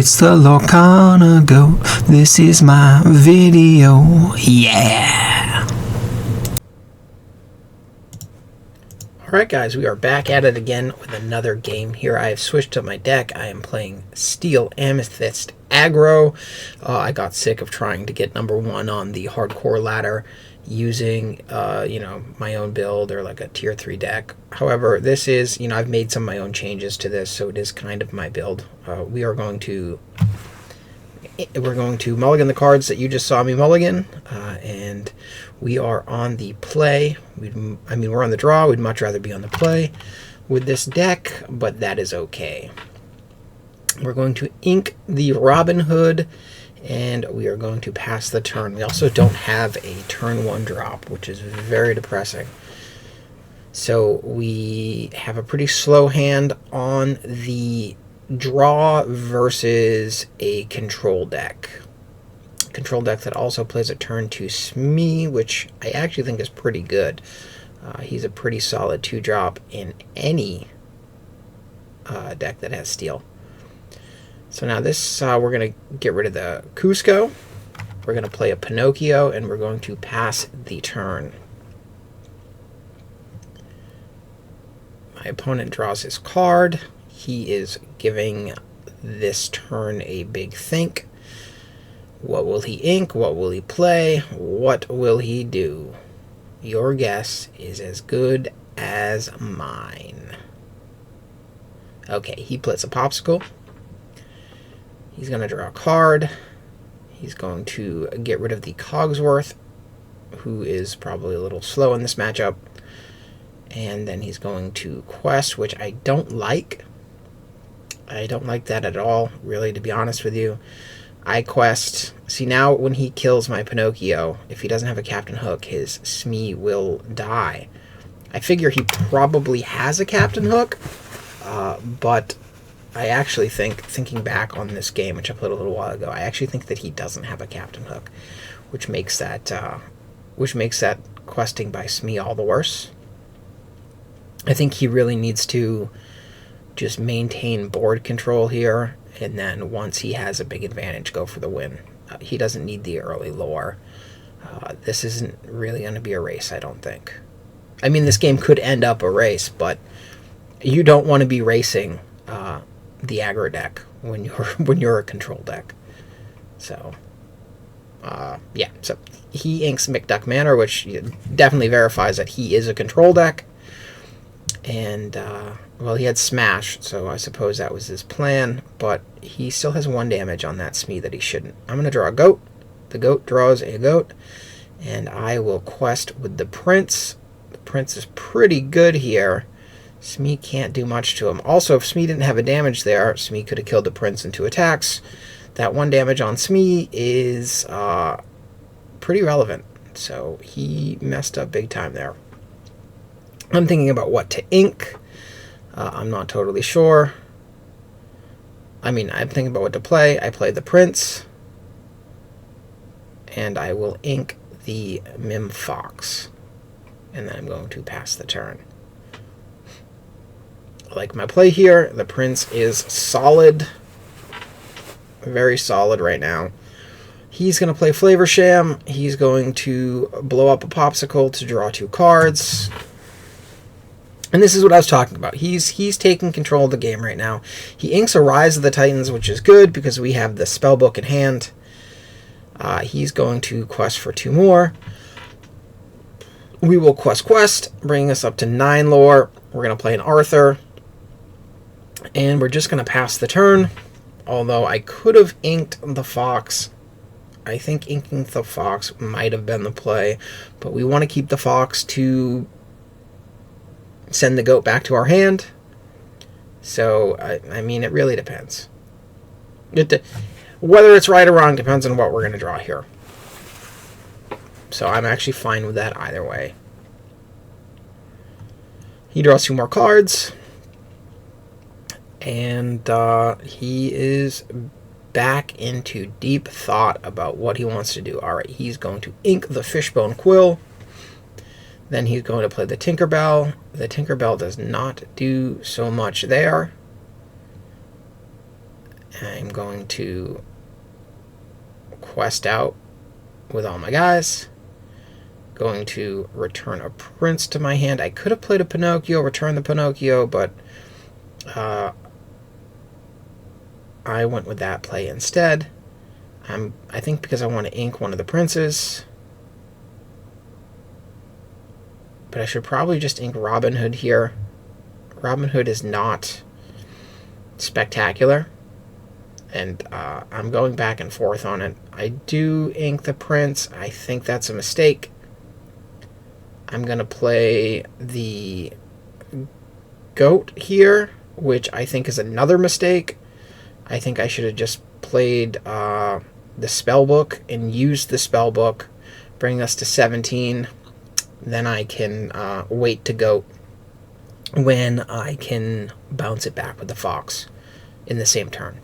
It's the Lorcanagoat. This is my video. Yeah. Alright guys, we are back at it again with another game here. I have switched up my deck. I am playing Steel Amethyst Aggro. I got sick of trying to get number one on the hardcore ladder using, my own build or like a tier 3 deck. However, this is, I've made some of my own changes to this, so it is kind of my build. We're going to mulligan the cards that you just saw me mulligan, and we are on the play. We're on the draw. We'd much rather be on the play with this deck, but that is okay. We're going to ink the Robin Hood, and we are going to pass the turn. We also don't have a turn 1 drop, which is very depressing. So we have a pretty slow hand on the draw versus a control deck. Control deck that also plays a turn 2 Smee, which I actually think is pretty good. He's a pretty solid 2-drop in any deck that has steel. So now this, we're going to get rid of the Cusco. We're going to play a Pinocchio, and we're going to pass the turn. My opponent draws his card. He is giving this turn a big think. What will he ink? What will he play? What will he do? Your guess is as good as mine. Okay, he plays a Popsicle. He's going to draw a card. He's going to get rid of the Cogsworth, who is probably a little slow in this matchup. And then he's going to quest, which I don't like. I don't like that at all, really, to be honest with you. I quest. See, now when he kills my Pinocchio, if he doesn't have a Captain Hook, his Smee will die. I figure he probably has a Captain Hook, but I actually think, thinking back on this game, which I played a little while ago, I actually think that he doesn't have a Captain Hook, which makes that questing by Smee all the worse. I think he really needs to just maintain board control here, and then once he has a big advantage, go for the win. He doesn't need the early lore. This isn't really going to be a race, I don't think. I mean, this game could end up a race, but you don't want to be racing the aggro deck when you're a control deck. So, yeah. So he inks McDuck Manor, which definitely verifies that he is a control deck. And, well, he had Smash, so I suppose that was his plan, but he still has 1 damage on that Smee that he shouldn't. I'm going to draw a goat. The goat draws a goat, and I will quest with the Prince. The Prince is pretty good here. Smee can't do much to him. Also, if Smee didn't have a damage there, Smee could have killed the Prince in 2 attacks. That 1 damage on Smee is pretty relevant, so he messed up big time there. I'm thinking about what to ink. I'm not totally sure. I'm thinking about what to play. I play the Prince, and I will ink the Mim Fox, and then I'm going to pass the turn. I like my play here. The Prince is solid, very solid right now. He's going to play Flavor Sham. He's going to blow up a Popsicle to draw 2 cards. And this is what I was talking about. He's taking control of the game right now. He inks a Rise of the Titans, which is good because we have the spellbook in hand. He's going to quest for 2 more. We will quest, bringing us up to 9 lore. We're going to play an Arthur. And we're just going to pass the turn. Although I could have inked the Fox. I think inking the Fox might have been the play. But we want to keep the Fox to send the goat back to our hand. So, it really depends. Whether it's right or wrong depends on what we're going to draw here. So I'm actually fine with that either way. He draws 2 more cards. And he is back into deep thought about what he wants to do. Alright, he's going to ink the Fishbone Quill. Then he's going to play the Tinkerbell. The Tinkerbell does not do so much there. I'm going to quest out with all my guys. Going to return a prince to my hand. I could have played a Pinocchio, return the Pinocchio, but I went with that play instead. I think because I want to ink one of the princes. But I should probably just ink Robin Hood here. Robin Hood is not spectacular. And I'm going back and forth on it. I do ink the prince. I think that's a mistake. I'm going to play the goat here, which I think is another mistake. I think I should have just played the spellbook and used the spellbook, bring us to 17. Then I can wait to goat when I can bounce it back with the fox in the same turn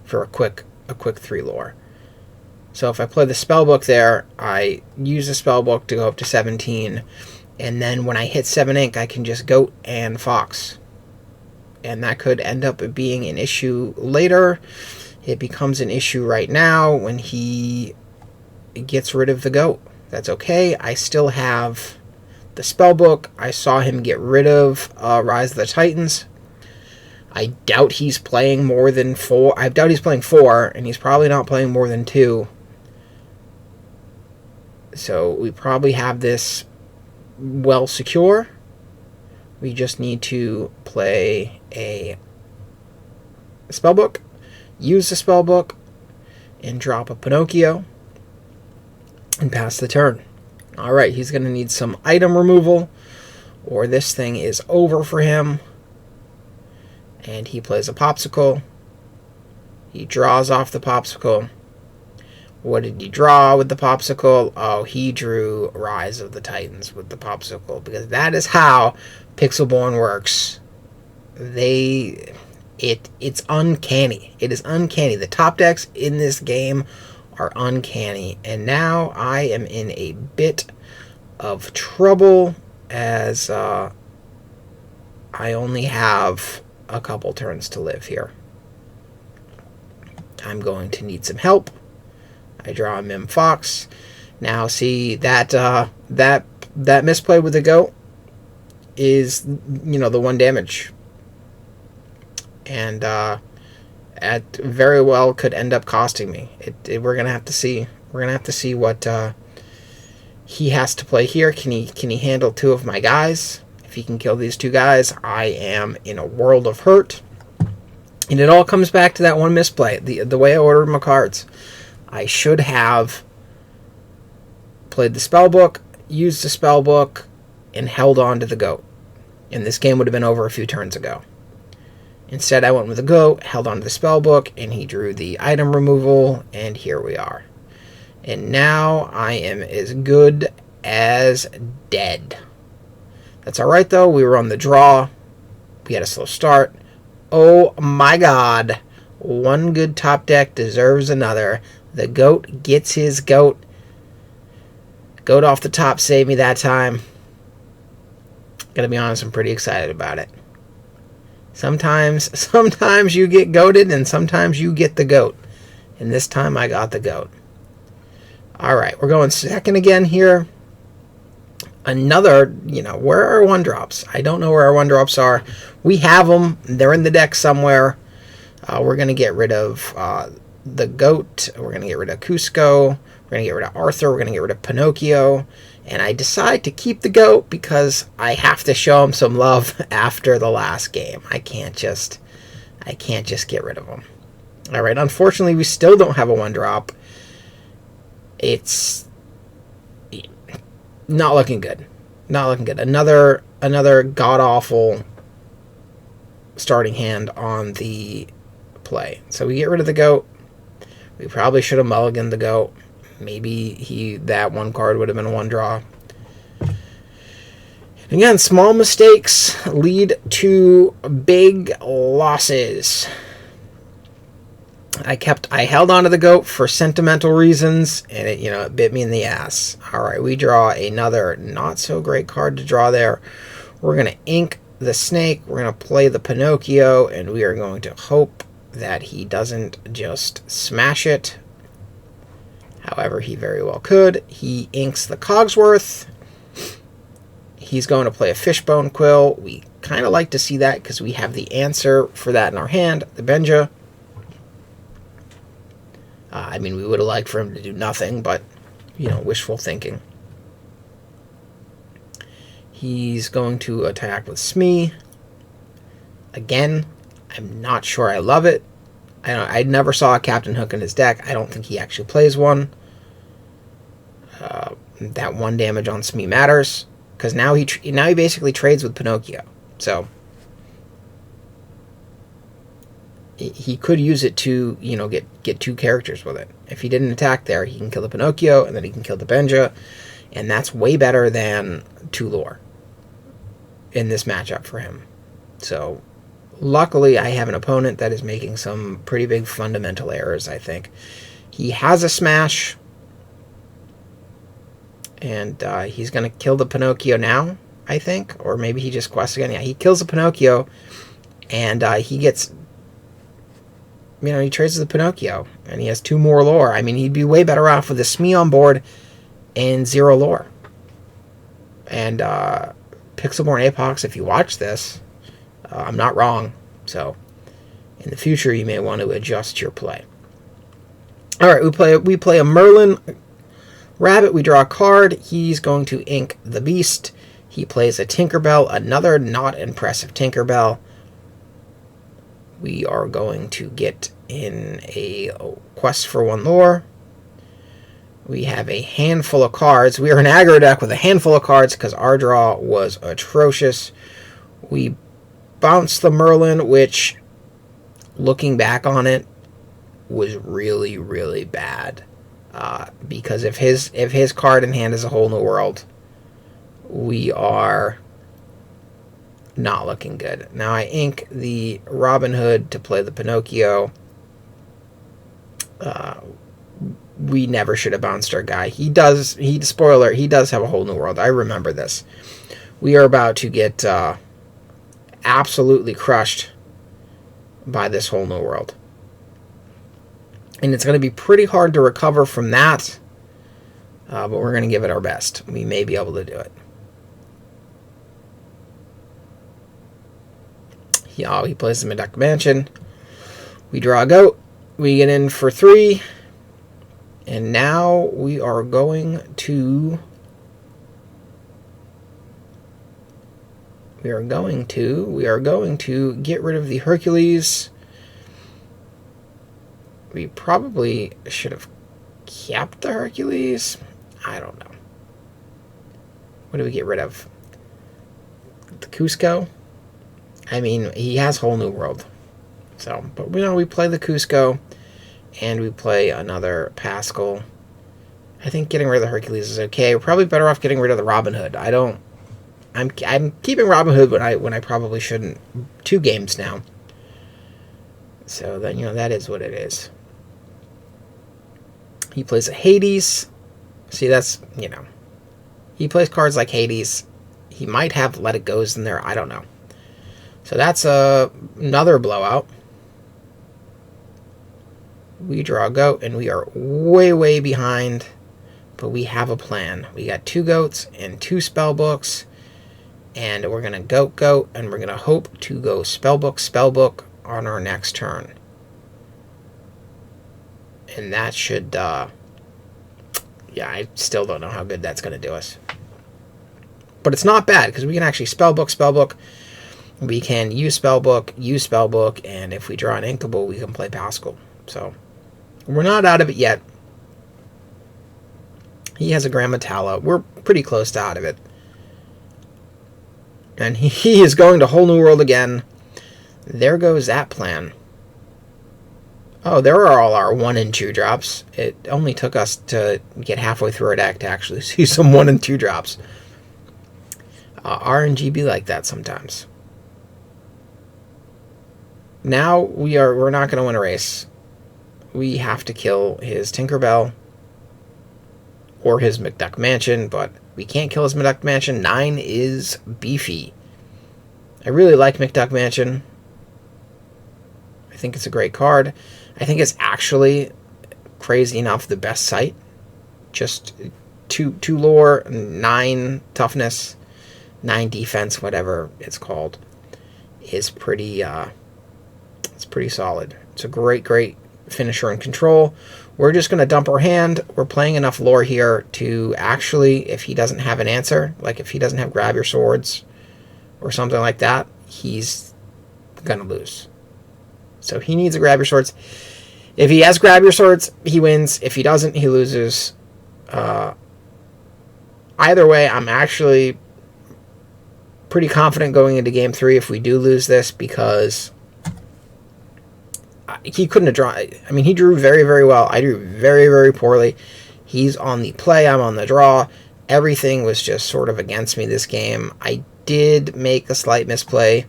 for a quick 3 lore. So if I play the spellbook there, I use the spellbook to go up to 17, and then when I hit 7 ink, I can just goat and fox. And that could end up being an issue later. It becomes an issue right now when he gets rid of the goat. That's okay. I still have the spellbook. I saw him get rid of Rise of the Titans. I doubt he's playing more than 4. I doubt he's playing 4, and he's probably not playing more than 2. So we probably have this well secure. We just need to play a spellbook, use the spellbook, and drop a Pinocchio, and pass the turn. Alright, he's going to need some item removal, or this thing is over for him. And he plays a popsicle. He draws off the popsicle. What did he draw with the popsicle? Oh, he drew Rise of the Titans with the popsicle, because that is how Pixelborn works. It's uncanny. It is uncanny. The top decks in this game are uncanny, and now I am in a bit of trouble as I only have a couple turns to live here. I'm going to need some help. I draw a Mim Fox. Now see that that misplay with the goat is, the 1 damage, and it very well could end up costing me. We're gonna have to see. We're gonna have to see what he has to play here. Can he handle 2 of my guys? If he can kill these 2 guys, I am in a world of hurt. And it all comes back to that one misplay. The way I ordered my cards. I should have played the spellbook, used the spellbook, and held on to the goat. And this game would have been over a few turns ago. Instead, I went with the goat, held on to the spellbook, and he drew the item removal, and here we are. And now I am as good as dead. That's alright, though. We were on the draw. We had a slow start. Oh my god. One good top deck deserves another. The goat gets his goat. Goat off the top saved me that time. Gotta be honest, I'm pretty excited about it. Sometimes you get goated, and sometimes you get the goat. And this time I got the goat. Alright, we're going second again here. Another, where are our 1-drops? I don't know where our 1-drops are. We have them. They're in the deck somewhere. We're going to get rid of the goat. We're going to get rid of Cusco. We're going to get rid of Arthur. We're going to get rid of Pinocchio. And I decide to keep the goat because I have to show him some love after the last game. I can't just get rid of him. All right, unfortunately, we still don't have a 1-drop. It's not looking good. Not looking good. Another god-awful starting hand on the play. So we get rid of the goat. We probably should have mulliganed the goat. Maybe that 1 card would have been a 1-draw. Again, small mistakes lead to big losses. I held on to the goat for sentimental reasons, and it bit me in the ass. All right, we draw another not so great card to draw there. We're going to ink the snake. We're going to play the Pinocchio, and we are going to hope that he doesn't just smash it. However, he very well could. He inks the Cogsworth. He's going to play a Fishbone Quill. We kind of like to see that because we have the answer for that in our hand, the Benja. I mean, we would have liked for him to do nothing, but, you know, wishful thinking. He's going to attack with Smee. Again, I'm not sure I love it. I never saw a Captain Hook in his deck. I don't think he actually plays one. That 1 damage on Smee matters, because now he basically trades with Pinocchio. So he could use it to, you know, get 2 characters with it. If he didn't attack there, he can kill the Pinocchio, and then he can kill the Benja, and that's way better than 2 lore in this matchup for him. So luckily, I have an opponent that is making some pretty big fundamental errors, I think. He has a smash, and he's going to kill the Pinocchio now, I think. Or maybe he just quests again. Yeah, he kills the Pinocchio, and he gets... You know, he trades with the Pinocchio, and he has 2 more lore. I mean, he'd be way better off with a Smee on board and 0 lore. And Pixelborn Apox, if you watch this... I'm not wrong, so in the future you may want to adjust your play. All right, we play a Merlin Rabbit. We draw a card. He's going to ink the Beast. He plays a Tinkerbell, another not impressive Tinkerbell. We are going to get in a quest for 1 lore. We have a handful of cards. We are an aggro deck with a handful of cards because our draw was atrocious. We bounced the Merlin, which, looking back on it, was really, really bad. Because if his card in hand is a whole new world, we are not looking good. Now I ink the Robin Hood to play the Pinocchio. We never should have bounced our guy. Spoiler, he does have a whole new world. I remember this. We are about to get absolutely crushed by this whole new world. And it's going to be pretty hard to recover from that, but we're going to give it our best. We may be able to do it. He plays the Meduck Mansion. We draw a goat. We get in for 3. And now we are going to... We are going to get rid of the Hercules. We probably should have kept the Hercules. I don't know. What do we get rid of? The Cusco? I mean, he has whole new world. So, but you know, we play the Cusco, and we play another Pascal. I think getting rid of the Hercules is okay. We're probably better off getting rid of the Robin Hood. I'm keeping Robin Hood when I probably shouldn't. 2 games now. So then, you know, that is what it is. He plays a Hades. See, that's, you know, he plays cards like Hades. He might have Let It Goes in there. I don't know. So that's another blowout. We draw a goat, and we are way, way behind. But we have a plan. We got 2 goats and 2 spell books. And we're going to goat, and we're going to hope to go spellbook on our next turn. And that should, yeah, I still don't know how good that's going to do us. But it's not bad, because we can actually spellbook. We can use spellbook, and if we draw an Inkable, we can play Pascal. So, we're not out of it yet. He has a Grammatala. We're pretty close to out of it. And he is going to whole new world again. There goes that plan. Oh, there are all our 1 and 2 drops. It only took us to get halfway through our deck to actually see some 1 and 2 drops. RNG be like that sometimes. Now we're not going to win a race. We have to kill his Tinkerbell or his McDuck Mansion, but we can't kill his McDuck Mansion. 9 is beefy. I really like McDuck Mansion. I think it's a great card. I think it's actually, crazy enough, the best sight. Just 2 lore, 9 toughness, 9 defense, whatever it's called, is pretty, it's pretty solid. It's a great finisher and control. We're just going to dump our hand. We're playing enough lore here to actually, if he doesn't have an answer, like if he doesn't have grab your swords or something like that, he's going to lose. So he needs to grab your swords. If he has grab your swords, he wins. If he doesn't, he loses. Either way, I'm actually pretty confident going into game 3 if we do lose this, because he couldn't have drawn. I mean, he drew very, very well. I drew very, very poorly. He's on the play. I'm on the draw. Everything was just sort of against me this game. I did make a slight misplay.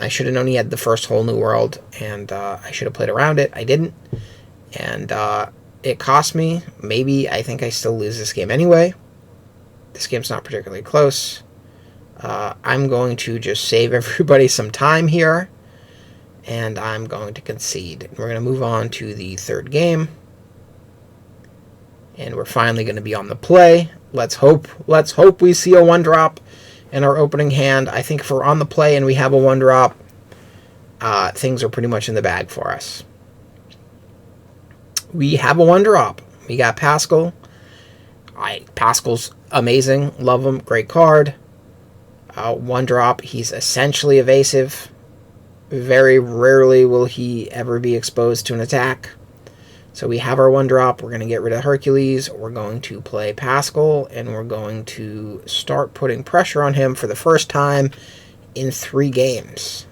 I should have known he had the first whole new world, and I should have played around it. I didn't, and it cost me. Maybe I think I still lose this game anyway. This game's not particularly close. I'm going to just save everybody some time here, and I'm going to concede. We're going to move on to the third game, and we're finally going to be on the play. Let's hope we see a 1-drop in our opening hand. I think if we're on the play and we have a 1-drop, things are pretty much in the bag for us. We have a 1-drop. We got Pascal. Pascal's amazing. Love him. Great card. 1-drop. He's essentially evasive. Very rarely will he ever be exposed to an attack. So we have our 1-drop. We're going to get rid of Hercules. We're going to play Pascal, and we're going to start putting pressure on him for the first time in 3 games.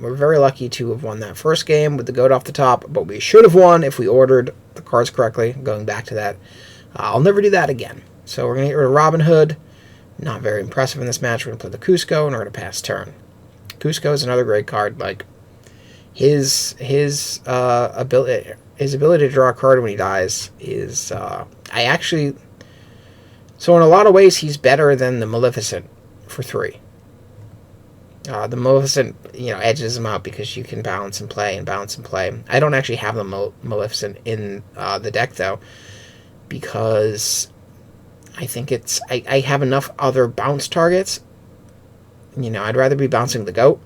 We're very lucky to have won that first game with the goat off the top, but we should have won if we ordered the cards correctly. Going back to that, I'll never do that again. So we're going to get rid of Robin Hood. Not very impressive in this match. We're going to play the Cusco, and we're going to pass turn. Cusco is another great card. Like his ability to draw a card when he dies is so in a lot of ways he's better than the Maleficent for 3. The Maleficent, edges him out because you can balance and play. I don't actually have the Maleficent in the deck though, because I think I have enough other bounce targets. I'd rather be bouncing the goat.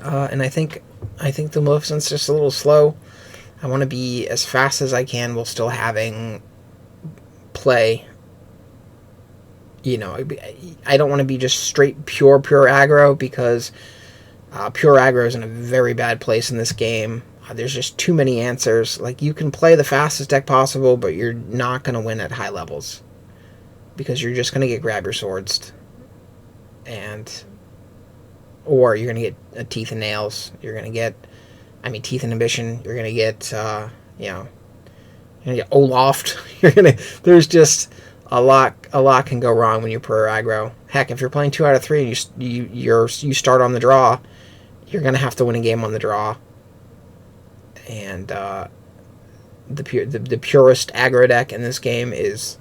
And I think the Maleficent's just a little slow. I want to be as fast as I can while still having play. I don't want to be just straight pure aggro, because pure aggro is in a very bad place in this game. There's just too many answers. Like, you can play the fastest deck possible, but you're not going to win at high levels, because you're just going to get grab your swords, or you're going to get teeth and nails. You're going to get, teeth inhibition. You're going to get, you're going to get Olaf. There's just a lot can go wrong when you're pure aggro. Heck, if you're playing 2 out of 3 and you start on the draw, you're going to have to win a game on the draw. And the purest aggro deck in this game is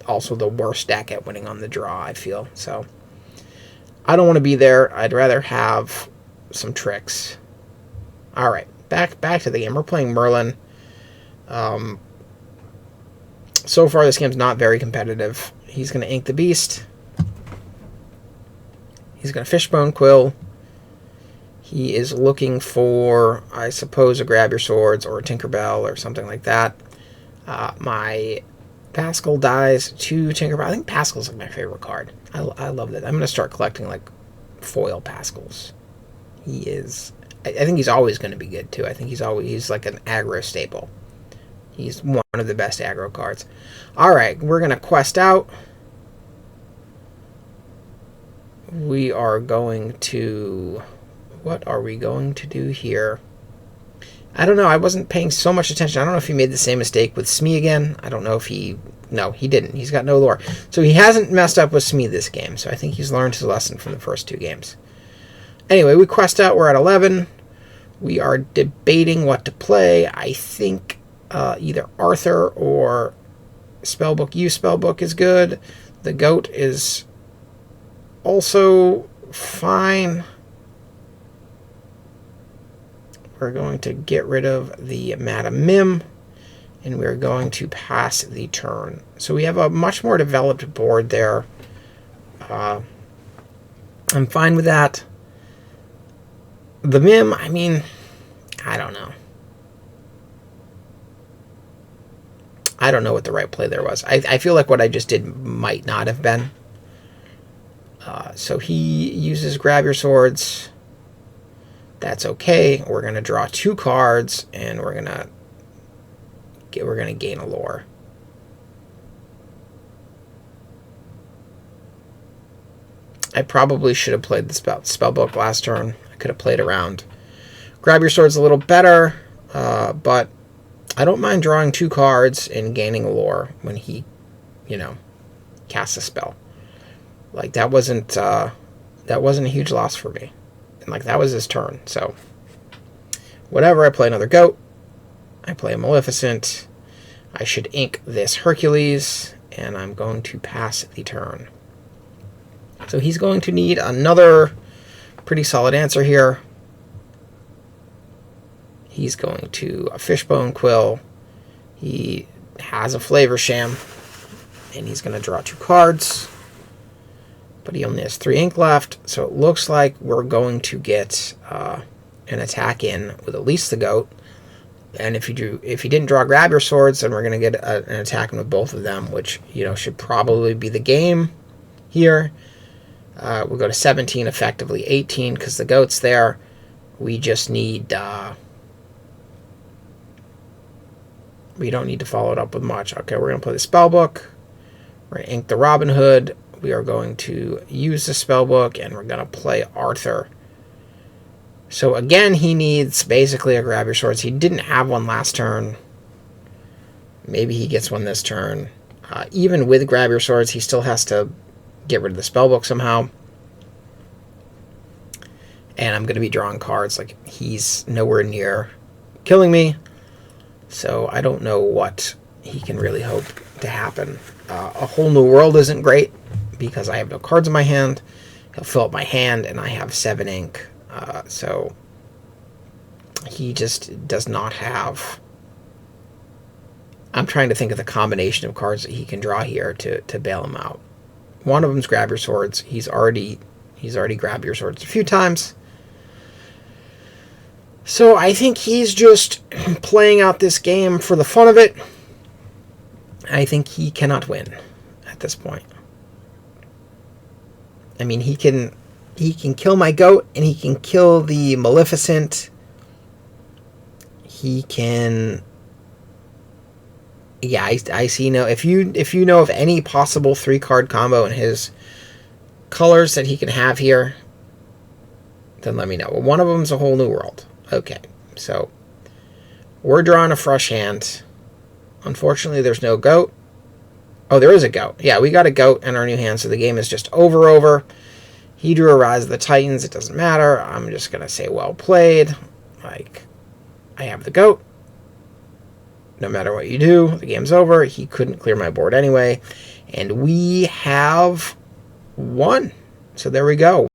also the worst deck at winning on the draw, I feel. So I don't want to be there. I'd rather have some tricks. All right, back to the game. We're playing Merlin. So far, this game's not very competitive. He's going to ink the beast. He's going to fishbone quill. He is looking for, I suppose, a grab your swords or a Tinkerbell or something like that. My Pascal dies to Tinkerbell. I think Pascal's like my favorite card. I love that. I'm going to start collecting like foil Pascals. He is. I think he's always going to be good too. I think he's like an aggro staple. He's one of the best aggro cards. All right, we're going to quest out. We are going to... What are we going to do here? I don't know. I wasn't paying so much attention. I don't know if he made the same mistake with Smee again. I don't know if he... No, he didn't. He's got no lore. So he hasn't messed up with Smee this game. So I think he's learned his lesson from the first 2 games. Anyway, we quest out. We're at 11. We are debating what to play. I think either Arthur or Spellbook U Spellbook is good. The goat is also fine. we're going to get rid of the Madam Mim, and we're going to pass the turn. So we have a much more developed board there. I'm fine with that. The Mim, I mean, I don't know. I don't know what the right play there was. I feel like what I just did might not have been. So he uses Grab Your Swords. That's okay. We're going to draw 2 cards, and we're going to gain a lore. I probably should have played the spellbook last turn. I could have played around Grab Your Swords a little better, but I don't mind drawing 2 cards and gaining a lore when he, casts a spell. Like, that wasn't a huge loss for me. And, like, that was his turn. So, whatever. I play another goat. I play a Maleficent. I should ink this Hercules, and I'm going to pass the turn. So he's going to need another pretty solid answer here. He's going to a Fishbone Quill. He has a Flavor Sham, and he's going to draw 2 cards. But he only has 3 ink left, so it looks like we're going to get an attack in with at least the goat. And if he didn't draw Grab Your Swords, then we're going to get an attack in with both of them, which should probably be the game here. We'll go to 17, effectively 18, because the goat's there. We just need... we don't need to follow it up with much. Okay, we're going to play the Spellbook. We're going to ink the Robin Hood. We are going to use the Spellbook, and we're going to play Arthur. So again, he needs basically a Grab Your Swords. He didn't have one last turn. Maybe he gets one this turn. Even with Grab Your Swords, he still has to get rid of the Spellbook somehow. And I'm going to be drawing cards. Like, he's nowhere near killing me. So I don't know what he can really hope to happen. A Whole New World isn't great because I have no cards in my hand. He'll fill up my hand, and I have 7 ink. So he just does not have... I'm trying to think of the combination of cards that he can draw here to bail him out. One of them's Grab Your Swords. He's already grabbed Your Swords a few times. So I think he's just playing out this game for the fun of it. I think he cannot win at this point. I mean, he can kill my goat, and he can kill the Maleficent. He can... Yeah, I see no... If you know of any possible 3-card combo in his colors that he can have here, then let me know. Well, one of them's A Whole New World. Okay, so we're drawing a fresh hand. Unfortunately, there's no goat. Oh, there is a goat. Yeah, we got a goat in our new hand, so the game is just over. He drew a Rise of the Titans. It doesn't matter. I'm just going to say well played. Like, I have the goat. No matter what you do, the game's over. He couldn't clear my board anyway. And we have won. So there we go.